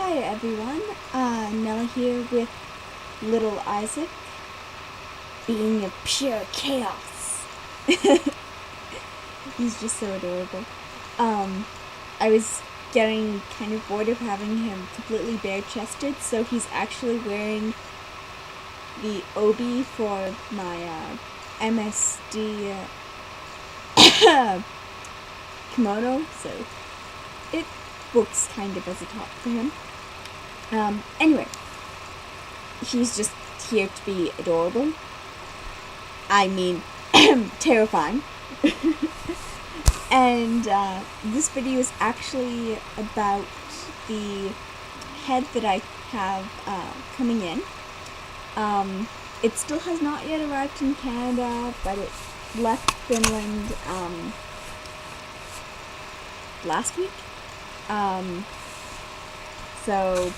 Hi everyone, Nella here with little Isaac, being of pure chaos. He's just so adorable. I was getting kind of bored of having him completely bare-chested, so he's actually wearing the obi for my MSD kimono, so it works kind of as a top for him. Anyway, he's just here to be adorable. I mean, terrifying. And this video is actually about the head that I have coming in. It still has not yet arrived in Canada, but it left Finland last week. So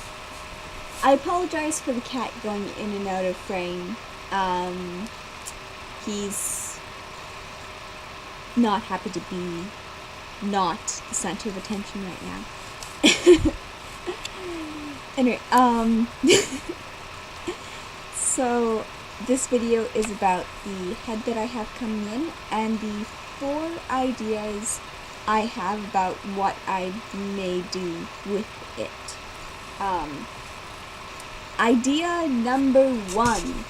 I apologize for the cat going in and out of frame. He's not happy to be not the center of attention right now. Anyway, so this video is about the head that I have coming in and the 4 ideas I have about what I may do with it. Idea number 1.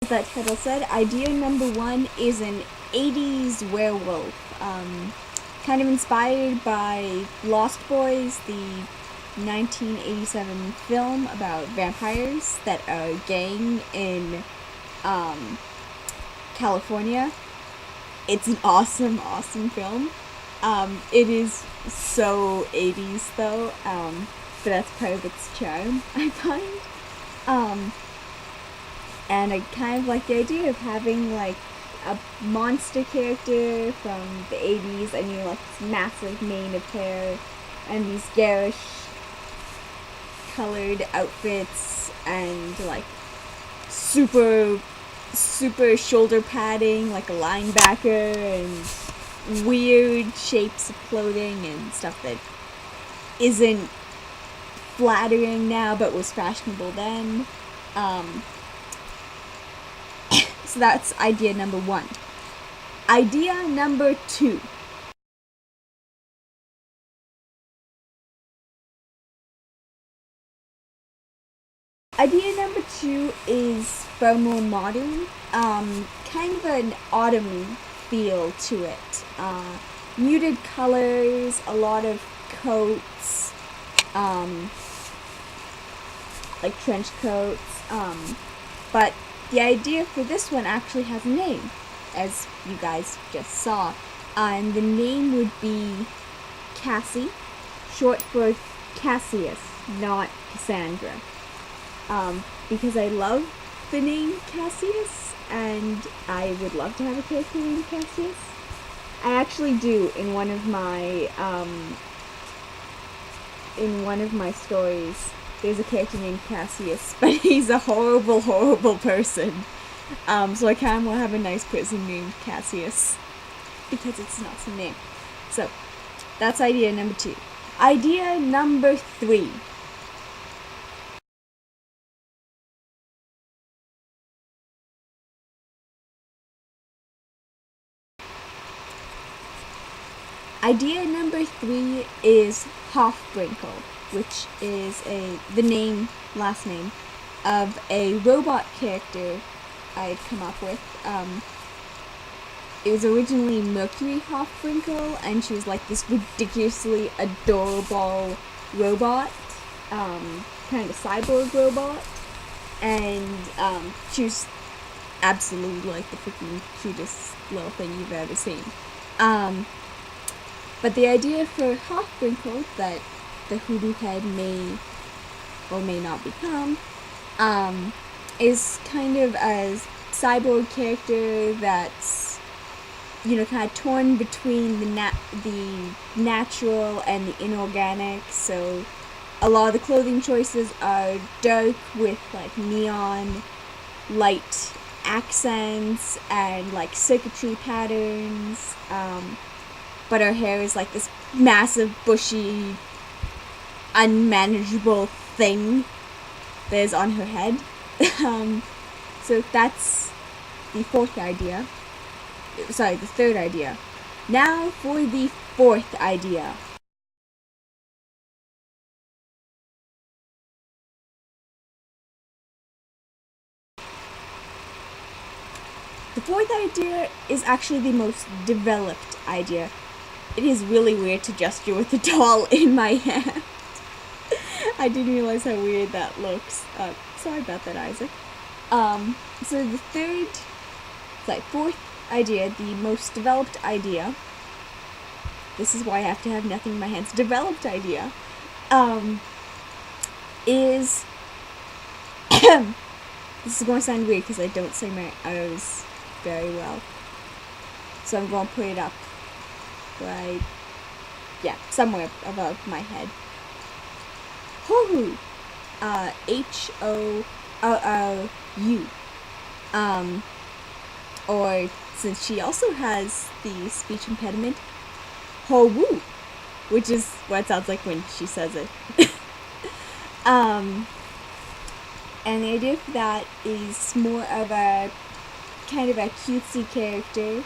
As that title said, idea number 1 is an 80s werewolf. Kind of inspired by Lost Boys, the 1987 film about vampires that are a gang in California. It's an awesome film. It is so 80s though, but that's part of its charm, I find. And I kind of like the idea of having like a monster character from the 80s and like this massive mane of hair and these garish colored outfits and like super shoulder padding like a linebacker and weird shapes of clothing and stuff that isn't flattering now but was fashionable then. So that's idea number 1. Idea number 2. Idea number 2 is far more modern, kind of an autumn feel to it. Muted colors, a lot of coats, like trench coats, but the idea for this one actually has a name, as you guys just saw, and the name would be Cassie, short for Cassius, not Cassandra. Because I love the name Cassius, and I would love to have a character named Cassius. I actually do in one of my stories. There's a character named Cassius, but he's a horrible person. So I kind of want to have a nice person named Cassius, because it's an awesome name. So, that's idea number 2. Idea number 3. Idea number 3 is Hofbrinkel, which is the last name, of a robot character I'd come up with. It was originally Mercury Hofbrinkel, and she was like this ridiculously adorable robot, kind of cyborg robot, and she was absolutely like the freaking cutest little thing you've ever seen. But the idea for Hofbrinkel that the hoodoo head may or may not become is kind of a cyborg character that's, kind of torn between the natural and the inorganic. So a lot of the clothing choices are dark with like neon light accents and like circuitry patterns, but her hair is like this massive, bushy, unmanageable thing that is on her head. So that's the fourth idea. Sorry, the third idea. Now for the fourth idea. The fourth idea is actually the most developed idea. It is really weird to gesture with the doll in my hand. I didn't realize how weird that looks. Sorry about that, Isaac. So the fourth idea, the most developed idea. This is why I have to have nothing in my hands. Developed idea, is this is going to sound weird because I don't say my O's very well. So I'm going to put it up right, somewhere above my head. Horu, H-O-R-R-U. Or since she also has the speech impediment, Ho-woo, which is what it sounds like when she says it. And the idea for that is more of a kind of a cutesy character,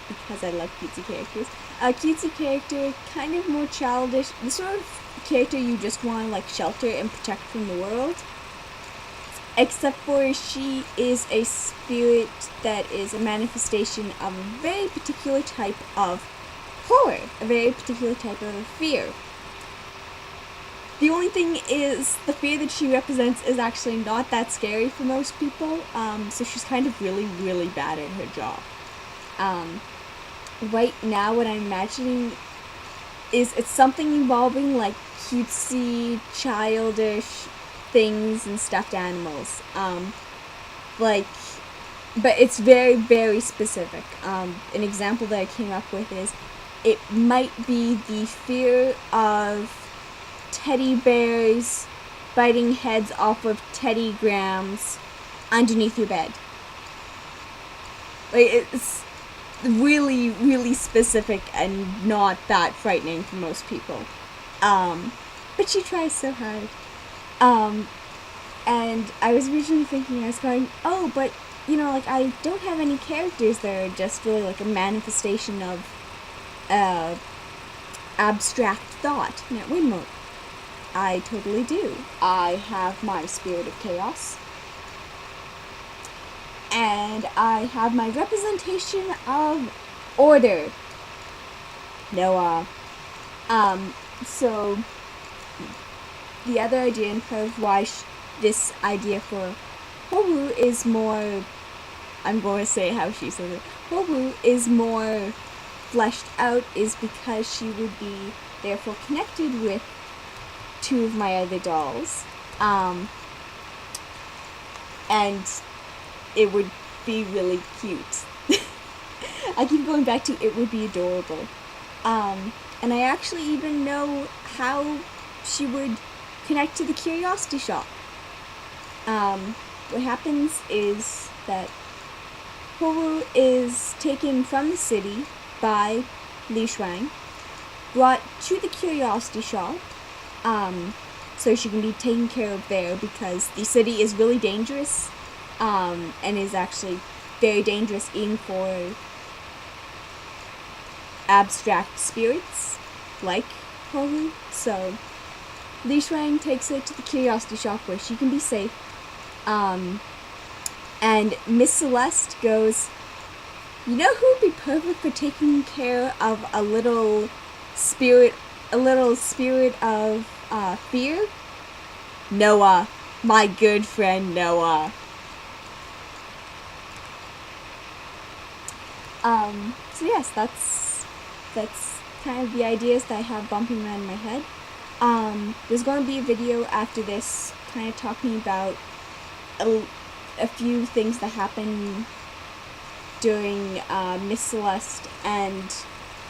because I love cutesy characters. A cutesy character, kind of more childish, the sort of character you just want to like shelter and protect from the world. Except for she is a spirit that is a manifestation of a very particular type of horror, a very particular type of fear. The only thing is, the fear that she represents is actually not that scary for most people, so she's kind of really, really bad at her job. Right now, what I'm imagining is it's something involving, like, cutesy, childish things and stuffed animals. But it's very, very specific. An example that I came up with is, it might be the fear of teddy bears biting heads off of Teddy Grahams underneath your bed. Like, it's really, really specific and not that frightening for most people. But she tries so hard. And I was originally thinking, I was going, oh, but, you know, like, I don't have any characters that are just really, like, a manifestation of, abstract thought. Now, wait a moment. I totally do. I have my Spirit of Chaos. And I have my representation of order, Noah. So the other idea and part of why this idea for Horu is more, I'm going to say how she says it, Horu is more fleshed out is because she would be therefore connected with two of my other dolls. And it would be really cute. I keep going back to it would be adorable. And I actually even know how she would connect to the Curiosity Shop. What happens is that Horu is taken from the city by Li Shuang, brought to the Curiosity Shop, so she can be taken care of there because the city is really dangerous, and is actually very dangerous even for abstract spirits like Horu. So Li Shuang takes her to the Curiosity Shop where she can be safe. And Miss Celeste goes, you know who would be perfect for taking care of a little spirit of fear? Noah, my good friend Noah. So yes, that's kind of the ideas that I have bumping around in my head. There's going to be a video after this kind of talking about a few things that happen during Miss Celeste and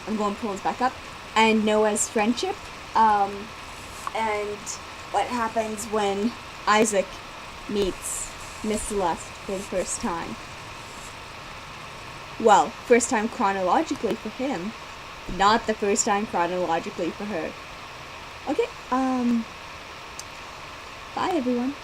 I'm going to pull this back up and Noah's friendship, and what happens when Isaac meets Miss Celeste for the first time. Well, first time chronologically for him, not the first time chronologically for her. Okay, bye everyone.